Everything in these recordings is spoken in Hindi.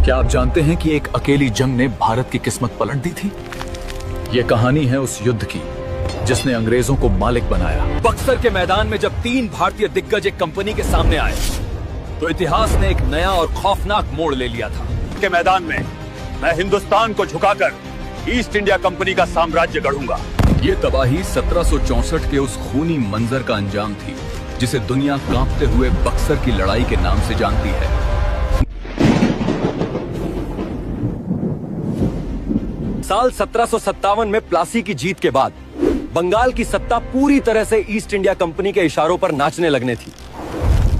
क्या आप जानते हैं कि एक अकेली जंग ने भारत की किस्मत पलट दी थी? ये कहानी है उस युद्ध की जिसने अंग्रेजों को मालिक बनाया। बक्सर के मैदान में जब 3 भारतीय दिग्गज एक कंपनी के सामने आए तो इतिहास ने एक नया और खौफनाक मोड़ ले लिया था। के मैदान में मैं हिंदुस्तान को झुकाकर ईस्ट इंडिया कंपनी का साम्राज्य गढ़ूंगा। ये तबाही 1764 के उस खूनी मंजर का अंजाम थी जिसे दुनिया कांपते हुए बक्सर की लड़ाई के नाम से जानती है। साल 1757 में प्लासी की जीत के बाद बंगाल की सत्ता पूरी तरह से ईस्ट इंडिया कंपनी के इशारों पर नाचने लगने थी।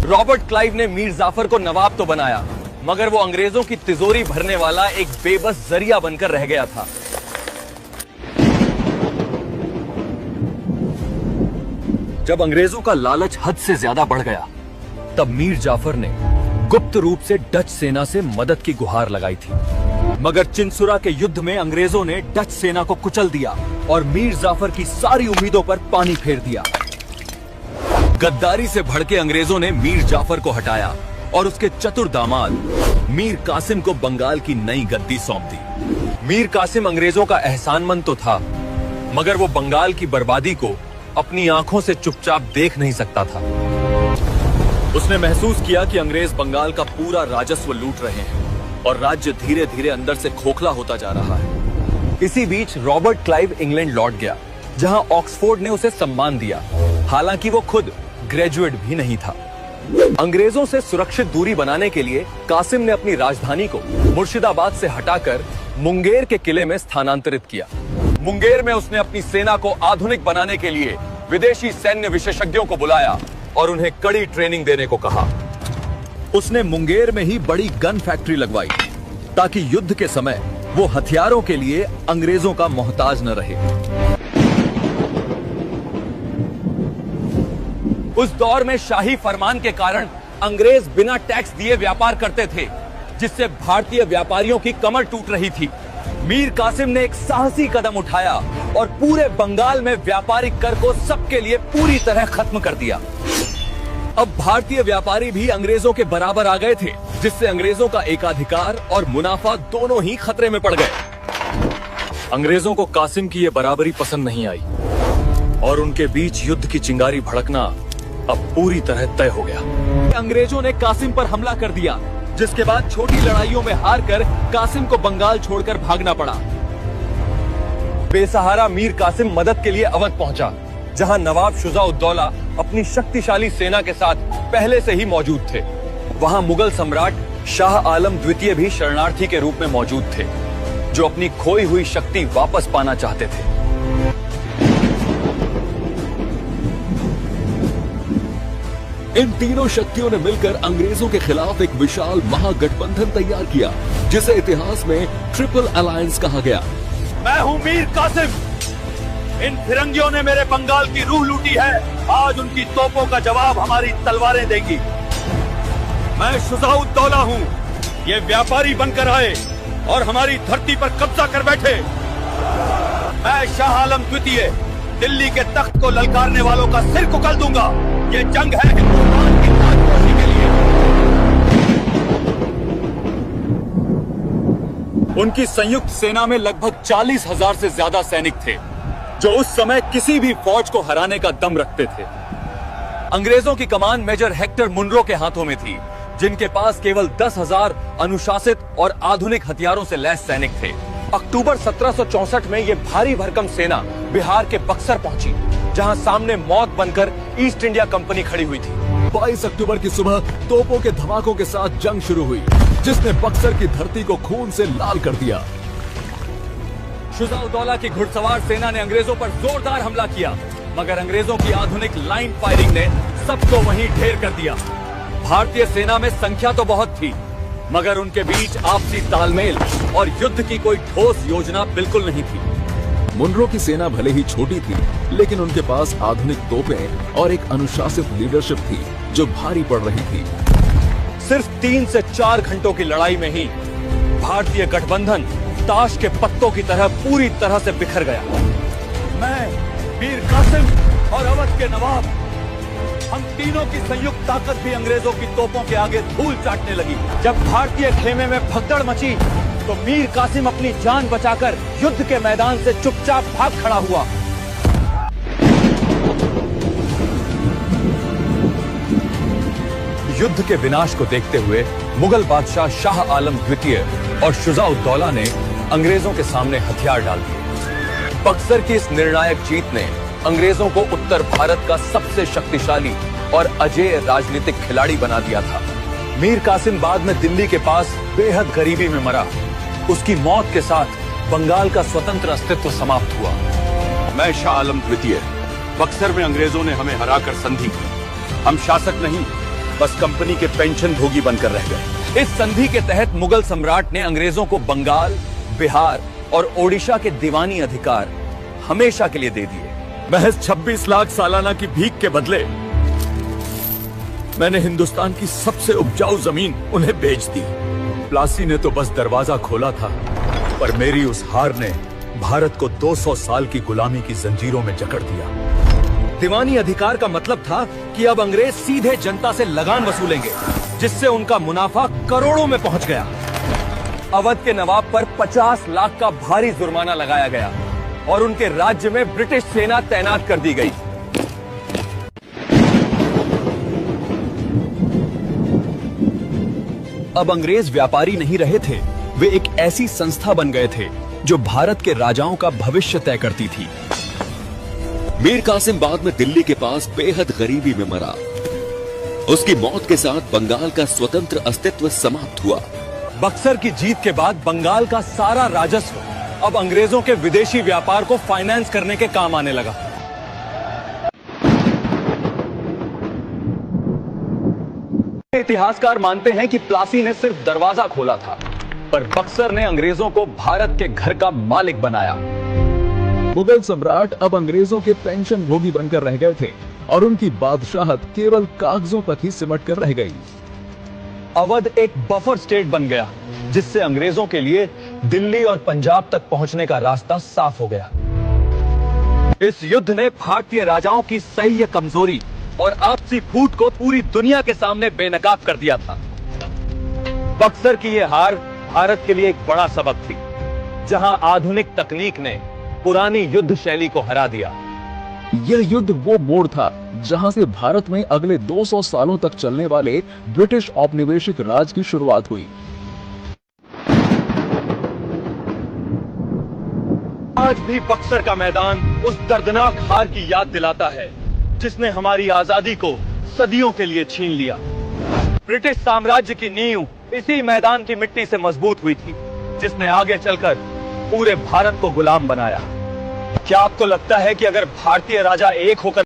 रॉबर्ट क्लाइव ने मीर जाफर को नवाब तो बनाया, मगर वो अंग्रेजों की तिजोरी भरने वाला एक बेबस जरिया बनकर रह गया था। जब अंग्रेजों का लालच हद से ज्यादा बढ़ गया, तब मीर जाफर ने गुप्त रूप से डच सेना से मदद की गुहार लगाई थी। मगर चिंसुरा के युद्ध में अंग्रेजों ने डच सेना को कुचल दिया और मीर जाफर की सारी उम्मीदों पर पानी फेर दिया। गद्दारी से भड़के अंग्रेजों ने मीर जाफर को हटाया और उसके चतुर दामाद मीर कासिम को बंगाल की नई गद्दी सौंप दी। मीर कासिम अंग्रेजों का एहसानमंद तो था, मगर वो बंगाल की बर्बादी को अपनी आंखों से चुपचाप देख नहीं सकता था। उसने महसूस किया कि अंग्रेज बंगाल का पूरा राजस्व लूट रहे हैं और राज्य धीरे धीरे अंदर से खोखला होता जा रहा है। इसी बीच रॉबर्ट क्लाइव इंग्लैंड लौट गया, जहां ऑक्सफोर्ड ने उसे सम्मान दिया, हालांकि वो खुद ग्रेजुएट भी नहीं था। अंग्रेजों से सुरक्षित दूरी बनाने के लिए कासिम ने अपनी राजधानी को मुर्शिदाबाद से हटाकर मुंगेर के किले में स्थानांतरित किया। मुंगेर में उसने अपनी सेना को आधुनिक बनाने के लिए विदेशी सैन्य विशेषज्ञों को बुलाया और उन्हें कड़ी ट्रेनिंग देने को कहा। उसने मुंगेर में ही बड़ी गन फैक्ट्री लगवाई ताकि युद्ध के समय वो हथियारों के लिए अंग्रेजों का मोहताज न रहे। उस दौर में शाही फरमान के कारण अंग्रेज बिना टैक्स दिए व्यापार करते थे, जिससे भारतीय व्यापारियों की कमर टूट रही थी। मीर कासिम ने एक साहसी कदम उठाया और पूरे बंगाल में व्यापारिक कर को सबके लिए पूरी तरह खत्म कर दिया। अब भारतीय व्यापारी भी अंग्रेजों के बराबर आ गए थे, जिससे अंग्रेजों का एकाधिकार और मुनाफा दोनों ही खतरे में पड़ गए। अंग्रेजों को कासिम की ये बराबरी पसंद नहीं आई और उनके बीच युद्ध की चिंगारी भड़कना अब पूरी तरह तय हो गया। अंग्रेजों ने कासिम पर हमला कर दिया, जिसके बाद छोटी लड़ाइयों में हारकर कासिम को बंगाल छोड़कर भागना पड़ा। बेसहारा मीर कासिम मदद के लिए अवध पहुंचा, जहां नवाब शुजा-उद-दौला अपनी शक्तिशाली सेना के साथ पहले से ही मौजूद थे। वहां मुगल सम्राट शाह आलम द्वितीय भी शरणार्थी के रूप में मौजूद थे, जो अपनी खोई हुई शक्ति वापस पाना चाहते थे। इन तीनों शक्तियों ने मिलकर अंग्रेजों के खिलाफ एक विशाल महागठबंधन तैयार किया, जिसे इतिहास में ट्रिपल अलायंस कहा गया। मैं हूँ मीर कासिम। इन फिरंगियों ने मेरे बंगाल की रूह लूटी है। आज उनकी तोपों का जवाब हमारी तलवारें देंगी। मैं शुजा-उद-दौला हूँ। ये व्यापारी बनकर आए और हमारी धरती पर कब्जा कर बैठे। मैं शाह आलम द्वितीय दिल्ली के तख्त को ललकारने वालों का सिर कुचल दूंगा। ये जंग है हिंदुस्तान की ताजपोशी के लिए। उनकी संयुक्त सेना में लगभग 40,000 से ज्यादा सैनिक थे, जो उस समय किसी भी फौज को हराने का दम रखते थे। अंग्रेजों की कमान मेजर हेक्टर मुनरो के हाथों में थी, जिनके पास केवल 10,000 अनुशासित और आधुनिक हथियारों से लैस सैनिक थे। अक्टूबर 1764 में ये भारी भरकम सेना बिहार के बक्सर पहुंची, जहां सामने मौत बनकर ईस्ट इंडिया कंपनी खड़ी हुई थी। 22 अक्टूबर की सुबह तोपों के धमाकों के साथ जंग शुरू हुई, जिसने बक्सर की धरती को खून से लाल कर दिया। शुजा-उद-दौला की घुड़सवार सेना ने अंग्रेजों पर जोरदार हमला किया, मगर अंग्रेजों की आधुनिक लाइन फायरिंग ने सबको वहीं ढेर कर दिया। भारतीय सेना में संख्या तो बहुत थी, मगर उनके बीच आपसी तालमेल और युद्ध की कोई ठोस योजना बिल्कुल नहीं थी। मुनरो की सेना भले ही छोटी थी, लेकिन उनके पास आधुनिक तोपें और एक अनुशासित लीडरशिप थी जो भारी पड़ रही थी। सिर्फ 3 से 4 घंटों की लड़ाई में ही भारतीय गठबंधन ताश के पत्तों की तरह पूरी तरह से बिखर गया। मैं मीर कासिम और अवध के नवाब हम तीनों की संयुक्त ताकत भी अंग्रेजों की तोपों के आगे धूल चाटने लगी। जब भारतीय खेमे में भगदड़ मची तो मीर कासिम अपनी जान बचाकर युद्ध के मैदान से चुपचाप भाग खड़ा हुआ। युद्ध के विनाश को देखते हुए मुगल बादशाह शाह आलम द्वितीय और शुजाउद्दौला ने अंग्रेजों के सामने हथियार डाल दिए। बक्सर की इस निर्णायक जीत ने अंग्रेजों को उत्तर भारत का सबसे शक्तिशाली और अजेय राजनीतिक खिलाड़ी बना दिया था। मीर कासिम बाद में दिल्ली के पास बेहद गरीबी में मरा। उसकी मौत के साथ बंगाल का स्वतंत्र अस्तित्व समाप्त हुआ। मैं शाह आलम द्वितीय, बक्सर में अंग्रेजों ने हमें हराकर संधि की। हम शासक नहीं, बस कंपनी के पेंशन भोगी बनकर रह गए। इस संधि के तहत मुगल सम्राट ने अंग्रेजों को बंगाल, बिहार और ओडिशा के दीवानी अधिकार हमेशा के लिए दे दिए। महज 26 लाख सालाना की भीख के बदले मैंने हिंदुस्तान की सबसे उपजाऊ जमीन उन्हें बेच दी। प्लासी ने तो बस दरवाजा खोला था, पर मेरी उस हार ने भारत को 200 साल की गुलामी की जंजीरों में जकड़ दिया। दीवानी अधिकार का मतलब था कि अब अंग्रेज सीधे जनता से लगान वसूलेंगे, जिससे उनका मुनाफा करोड़ों में पहुंच गया। अवध के नवाब पर 50 लाख का भारी जुर्माना लगाया गया और उनके राज्य में ब्रिटिश सेना तैनात कर दी गई। अब अंग्रेज व्यापारी नहीं रहे थे, वे एक ऐसी संस्था बन गए थे जो भारत के राजाओं का भविष्य तय करती थी। मीर कासिम बाद में दिल्ली के पास बेहद गरीबी में मरा। उसकी मौत के साथ बंगाल का स्वतंत्र अस्तित्व समाप्त हुआ। बक्सर की जीत के बाद बंगाल का सारा राजस्व अब अंग्रेजों के विदेशी व्यापार को फाइनेंस करने के काम आने लगा। इतिहासकार मानते हैं कि प्लासी ने सिर्फ दरवाजा खोला था, पर बक्सर ने अंग्रेजों को भारत के घर का मालिक बनाया। मुगल सम्राट अब अंग्रेजों के पेंशन भोगी बनकर रह गए थे और उनकी बादशाहत केवल कागजों तक ही सिमट कर रह गई। अवध एक बफर स्टेट बन गया, जिससे अंग्रेजों के लिए दिल्ली और पंजाब तक पहुंचने का रास्ता साफ हो गया। इस युद्ध ने भारतीय राजाओं की सही कमजोरी और आपसी फूट को पूरी दुनिया के सामने बेनकाब कर दिया था। बक्सर की यह हार भारत के लिए एक बड़ा सबक थी, जहां आधुनिक तकनीक ने पुरानी युद्ध शैली को हरा दिया। यह युद्ध वो मोड़ था जहां से भारत में अगले 200 सालों तक चलने वाले ब्रिटिश औपनिवेशिक राज की शुरुआत हुई। आज भी बक्सर का मैदान उस दर्दनाक हार की याद दिलाता है, जिसने हमारी आजादी को सदियों के लिए छीन लिया। ब्रिटिश साम्राज्य की नींव इसी मैदान की मिट्टी से मजबूत हुई थी, जिसने आगे चलकर पूरे भारत को गुलाम बनाया। क्या आपको लगता है कि अगर भारतीय राजा एक होकर